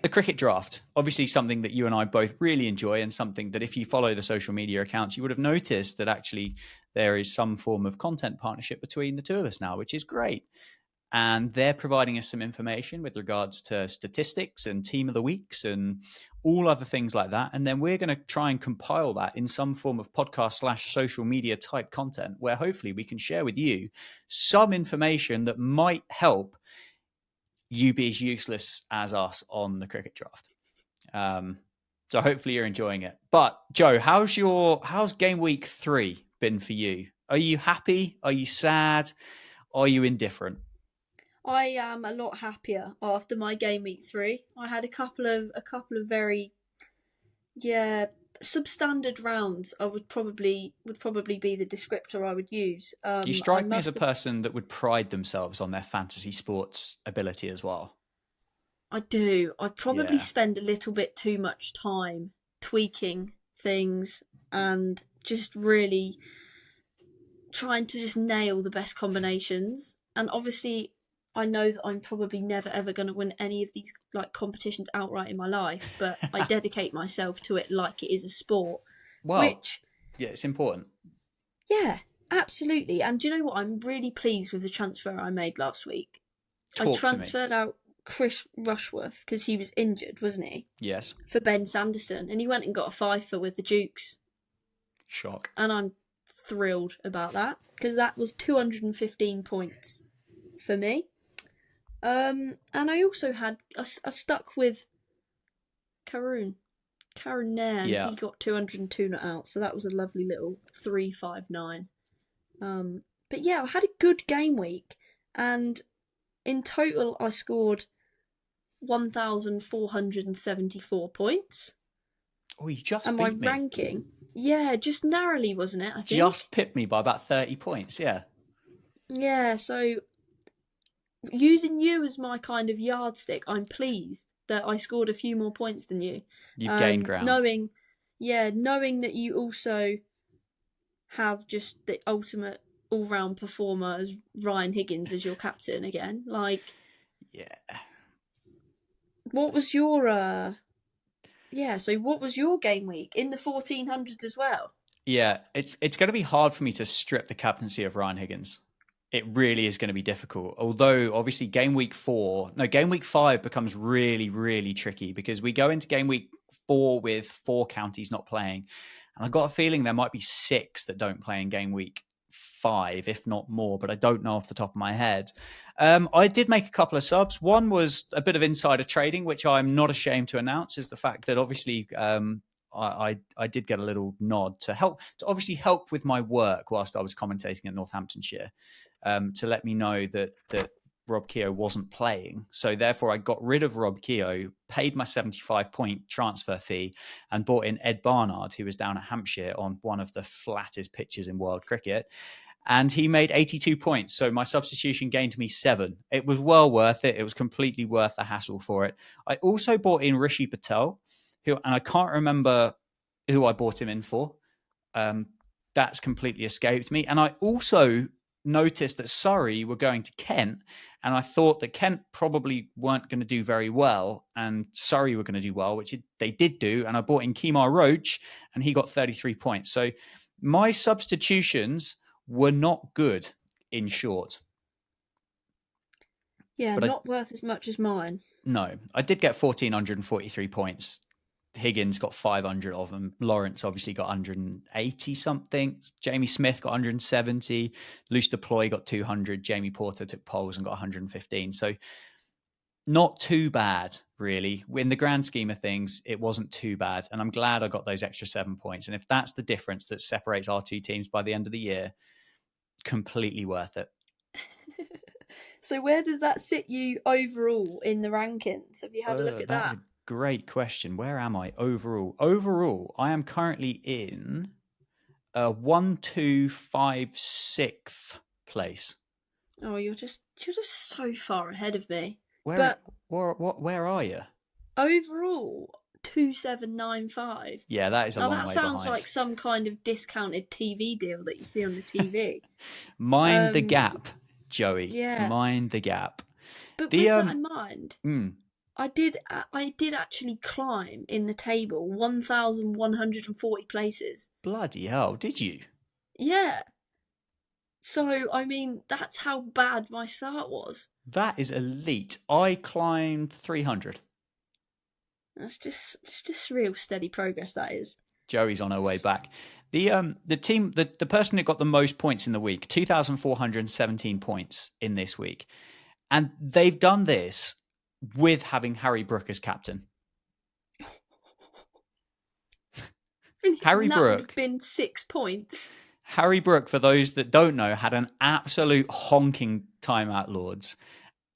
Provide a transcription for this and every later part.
The cricket draft, obviously something that you and I both really enjoy, and something that if you follow the social media accounts, you would have noticed that actually there is some form of content partnership between the two of us now, which is great. And they're providing us some information with regards to statistics and team of the weeks and all other things like that. And then we're going to try and compile that in some form of podcast/social media type content where hopefully we can share with you some information that might help you be as useless as us on the cricket draft. So hopefully you're enjoying it. But Joe, how's game week 3 been for you? Are you happy? Are you sad? Are you indifferent? I am a lot happier after my game week 3. I had a couple of very substandard rounds. I would probably be the descriptor I would use. You strike me as a person that would pride themselves on their fantasy sports ability as well. I do. I probably spend a little bit too much time tweaking things and just really trying to just nail the best combinations. And obviously, I know that I'm probably never ever going to win any of these competitions outright in my life, but I dedicate myself to it like it is a sport. Well, yeah, it's important. Yeah, absolutely. And do you know what? I'm really pleased with the transfer I made last week. I transferred out Chris Rushworth because he was injured, wasn't he? Yes. For Ben Sanderson, and he went and got a fifer with the Dukes. Shock. And I'm thrilled about that because that was 215 points for me. And I also had I stuck with Karun Nairn. Yeah. He got 202 not out, so that was a lovely little 359. But yeah, I had a good game week, and in total I scored 1,474 points. Oh, you just and beat my me. ranking, just narrowly, wasn't it? I think just pipped me by about 30 points. Yeah, so using you as my kind of yardstick, I'm pleased that I scored a few more points than you. You've gained ground. Knowing that you also have just the ultimate all-round performer as Ryan Higgins as your captain again. What was your so what was your game week in the 1400s as well? Yeah, it's going to be hard for me to strip the captaincy of Ryan Higgins. It really is going to be difficult. Although, obviously, game week 5 becomes really, really tricky because we go into game week 4 with 4 counties not playing. And I've got a feeling there might be 6 that don't play in game week 5, if not more, but I don't know off the top of my head. I did make a couple of subs. One was a bit of insider trading, which I'm not ashamed to announce, is the fact that obviously I did get a little nod to obviously help with my work whilst I was commentating at Northamptonshire. To let me know that Rob Keogh wasn't playing. So therefore I got rid of Rob Keogh, paid my 75-point transfer fee and bought in Ed Barnard, who was down at Hampshire on one of the flattest pitches in world cricket. And he made 82 points. So my substitution gained me 7. It was well worth it. It was completely worth the hassle for it. I also bought in Rishi Patel, and I can't remember who I bought him in for. That's completely escaped me. And I also noticed that Surrey were going to Kent, and I thought that Kent probably weren't going to do very well, and Surrey were going to do well, which they did do. And I bought in Kemar Roach, and he got 33 points. So my substitutions were not good, in short. Yeah, but not worth as much as mine. No, I did get 1,443 points. Higgins got 500 of them. Lawrence obviously got 180 something. Jamie Smith got 170. Luce Deploy got 200. Jamie Porter took poles and got 115. So not too bad, really. In the grand scheme of things, it wasn't too bad. And I'm glad I got those extra 7 points. And if that's the difference that separates our two teams by the end of the year, completely worth it. So where does that sit you overall in the rankings? Have you had a look at that? Great question. Where am I overall? Overall, I am currently in 1, 2, 5, 6th place. Oh, you're just so far ahead of me. Where are you? Overall, 2795. Yeah, that is a now long that way sounds behind. like some kind of discounted TV deal that you see on the TV. Mind the gap, Joey. Yeah. Mind the gap. But with that in mind, mm, I did actually climb in the table 1,140 places. bloody hell, did you? Yeah. So, I mean, that's how bad my start was. That is elite. I climbed 300. That's just real steady progress, that is. Joey's on her way back. The team, the person that got the most points in the week, 2,417 points in this week. And they've done this with having Harry Brook as captain. Harry that Brook would have been 6 points. Harry Brook, for those that don't know, had an absolute honking time at Lords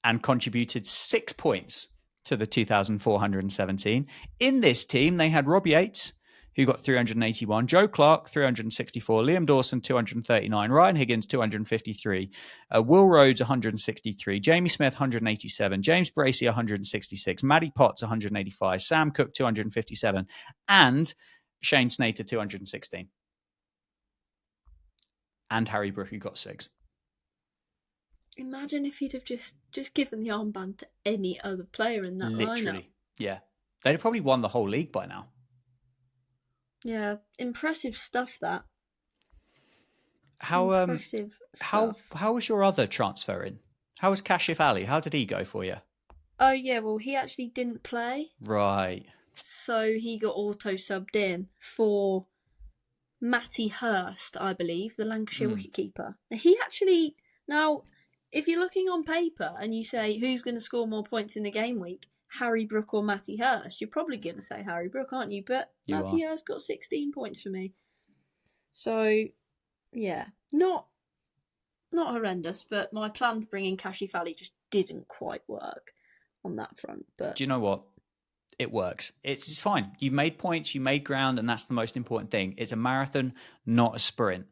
and contributed 6 points to the 2,417. In this team, they had Rob Yates, who got 381, Joe Clark, 364, Liam Dawson, 239, Ryan Higgins, 253, Will Rhodes, 163, Jamie Smith, 187, James Bracey, 166, Maddie Potts, 185, Sam Cook, 257, and Shane Snater, 216. And Harry Brook, who got 6. Imagine if he'd have just given the armband to any other player in that lineup. Yeah. They'd have probably won the whole league by now. Yeah, impressive stuff, that. How was your other transfer in? How was Kashif Ali? How did he go for you? Oh, yeah, well, he actually didn't play. Right. So he got auto-subbed in for Matty Hurst, I believe, the Lancashire wicketkeeper. He actually... Now, if you're looking on paper and you say who's going to score more points in the game week, Harry Brook or Matty Hurst, you're probably going to say Harry Brook, aren't you? But Matty Hurst got 16 points for me. So, yeah, not horrendous, but my plan to bring in Kashif Ali just didn't quite work on that front. But do you know what? It works. It's fine. You made points, you made ground, and that's the most important thing. It's a marathon, not a sprint.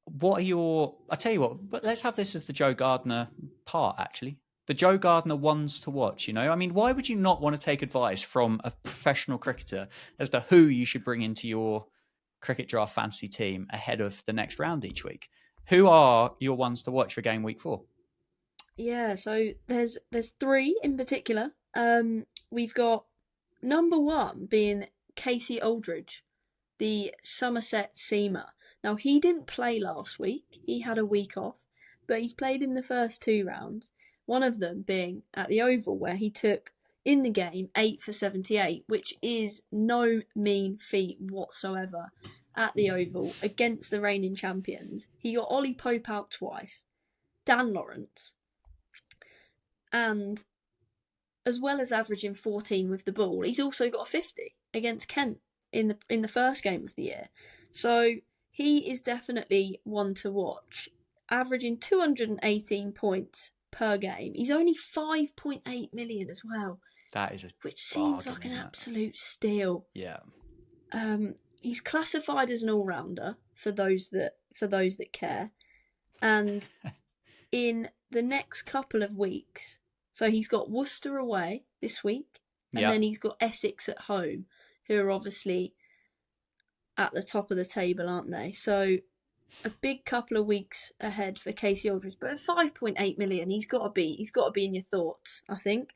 What are your... I'll tell you what, but let's have this as the Joe Gardner part, actually. The Joe Gardner ones to watch, you know? I mean, why would you not want to take advice from a professional cricketer as to who you should bring into your cricket draft fantasy team ahead of the next round each week? Who are your ones to watch for game week 4? Yeah, so there's 3 in particular. We've got number 1 being Casey Aldridge, the Somerset seamer. Now, he didn't play last week. He had a week off, but he's played in the first 2 rounds, one of them being at the Oval, where he took, in the game, 8 for 78, which is no mean feat whatsoever at the Oval against the reigning champions. He got Ollie Pope out twice, Dan Lawrence, and as well as averaging 14 with the ball, he's also got a 50 against Kent in the first game of the year. So he is definitely one to watch, averaging 218 points per game. He's only 5.8 million as well. That is which seems like an absolute steal. Yeah. He's classified as an all-rounder for those that care, and in the next couple of weeks, so he's got Worcester away this week, and then he's got Essex at home, who are obviously at the top of the table, aren't they? So a big couple of weeks ahead for Casey Aldridge, but at 5.8 million, he's got to be in your thoughts, I think.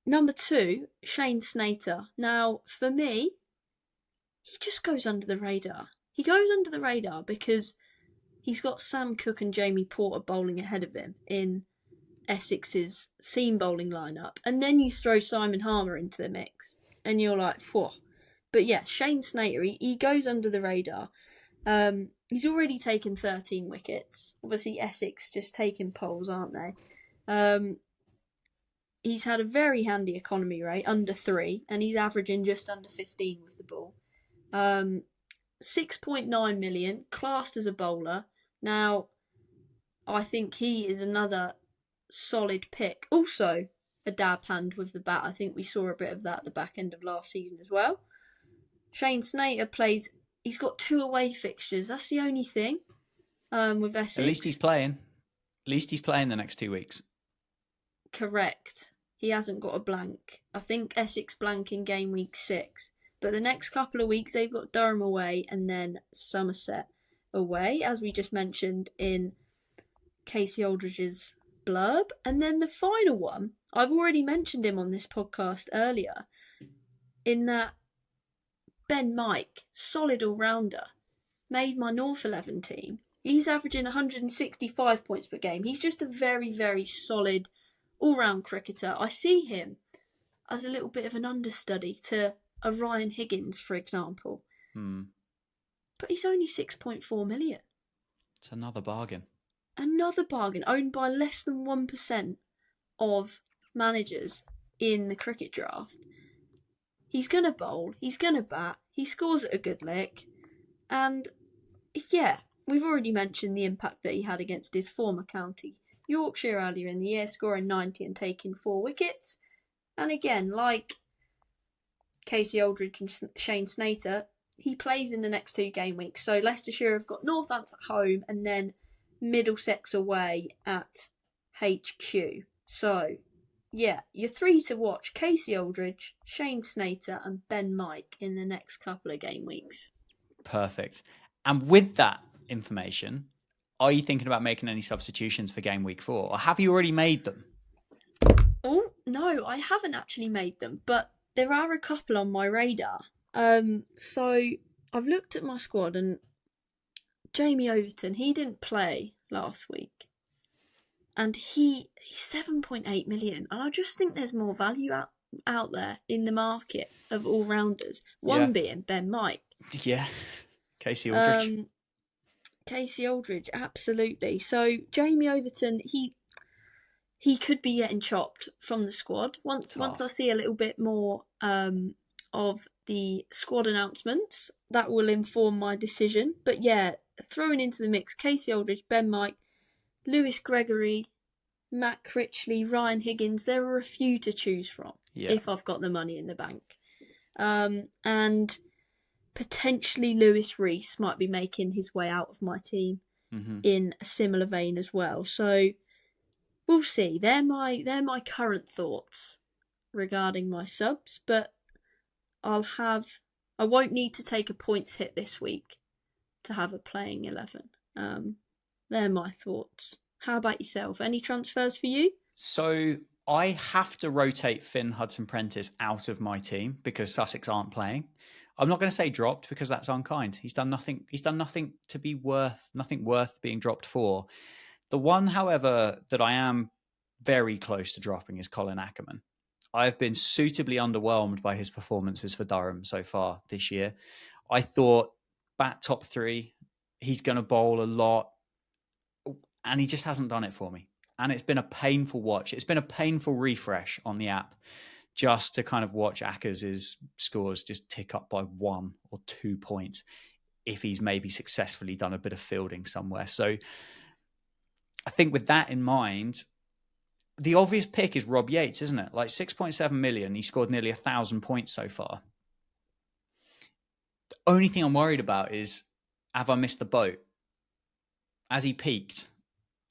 Number 2, Shane Snater. Now, for me, he just goes under the radar. He goes under the radar because he's got Sam Cook and Jamie Porter bowling ahead of him in Essex's seam bowling lineup, and then you throw Simon Harmer into the mix, and you're like, whoa. But yeah, Shane Snater, he goes under the radar. He's already taken 13 wickets. Obviously, Essex just taking poles, aren't they? He's had a very handy economy rate, under 3, and he's averaging just under 15 with the ball. 6.9 million, classed as a bowler. Now, I think he is another solid pick. Also, a dab hand with the bat. I think we saw a bit of that at the back end of last season as well. Shane Snater he's got 2 away fixtures. That's the only thing with Essex. At least he's playing. The next 2 weeks. Correct. he hasn't got a blank. I think Essex blank in game week 6. But the next couple of weeks, they've got Durham away and then Somerset away, as we just mentioned in Casey Aldridge's blurb. And then the final one, I've already mentioned him on this podcast earlier, in that Ben Mike, solid all-rounder, made my North 11 team. He's averaging 165 points per game. He's just a very, very solid all-round cricketer. I see him as a little bit of an understudy to a Ryan Higgins, for example. But he's only 6.4 million. It's another bargain. Another bargain, owned by less than 1% of managers in the cricket draft. He's going to bowl, he's going to bat, he scores at a good lick. And yeah, we've already mentioned the impact that he had against his former county, Yorkshire, earlier in the year, scoring 90 and taking 4 wickets. And again, like Casey Aldridge and Shane Snater, he plays in the next 2 game weeks. So Leicestershire have got Northants at home and then Middlesex away at HQ. So, yeah, your 3 to watch: Casey Aldridge, Shane Snater and Ben Mike in the next couple of game weeks. Perfect. And with that information, are you thinking about making any substitutions for game week 4? Or have you already made them? Oh, no, I haven't actually made them, but there are a couple on my radar. So I've looked at my squad, and Jamie Overton, he didn't play last week. And he's 7.8 million. And I just think there's more value out there in the market of all-rounders. One being Ben Mike. Yeah. Casey Aldridge. Casey Aldridge, absolutely. So Jamie Overton, he could be getting chopped from the squad. Once I see a little bit more of the squad announcements, that will inform my decision. But yeah, throwing into the mix Casey Aldridge, Ben Mike, Lewis Gregory, Matt Critchley, Ryan Higgins. There are a few to choose from if I've got the money in the bank. And potentially Lewis Reese might be making his way out of my team in a similar vein as well. So we'll see. They're my current thoughts regarding my subs, but I won't need to take a points hit this week to have a playing 11. They're my thoughts. How about yourself? Any transfers for you? So I have to rotate Finn Hudson-Prentice out of my team because Sussex aren't playing. I'm not going to say dropped because that's unkind. He's done nothing to be nothing worth being dropped for. The one, however, that I am very close to dropping is Colin Ackerman. I've been suitably underwhelmed by his performances for Durham so far this year. I thought bat top 3, he's going to bowl a lot, and he just hasn't done it for me. And it's been a painful watch. It's been a painful refresh on the app just to kind of watch Ackers' scores just tick up by 1 or 2 points if he's maybe successfully done a bit of fielding somewhere. So I think with that in mind, the obvious pick is Rob Yates, isn't it? Like 6.7 million. He scored nearly 1,000 points so far. The only thing I'm worried about is, have I missed the boat? Has he peaked?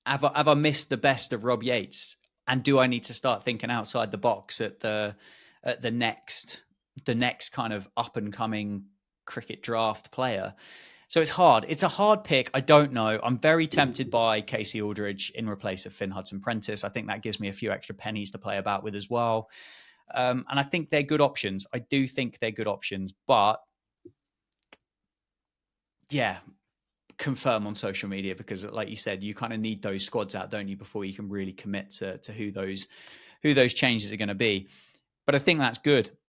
Have I missed the best of Rob Yates? And do I need to start thinking outside the box at the next kind of up and coming cricket draft player? So it's hard. It's a hard pick. I don't know. I'm very tempted by Casey Aldridge in replace of Finn Hudson-Prentice. I think that gives me a few extra pennies to play about with as well. And I think they're good options. I do think they're good options. But yeah, confirm on social media because, like you said, you kind of need those squads out, don't you, before you can really commit to who those changes are going to be. But I think that's good.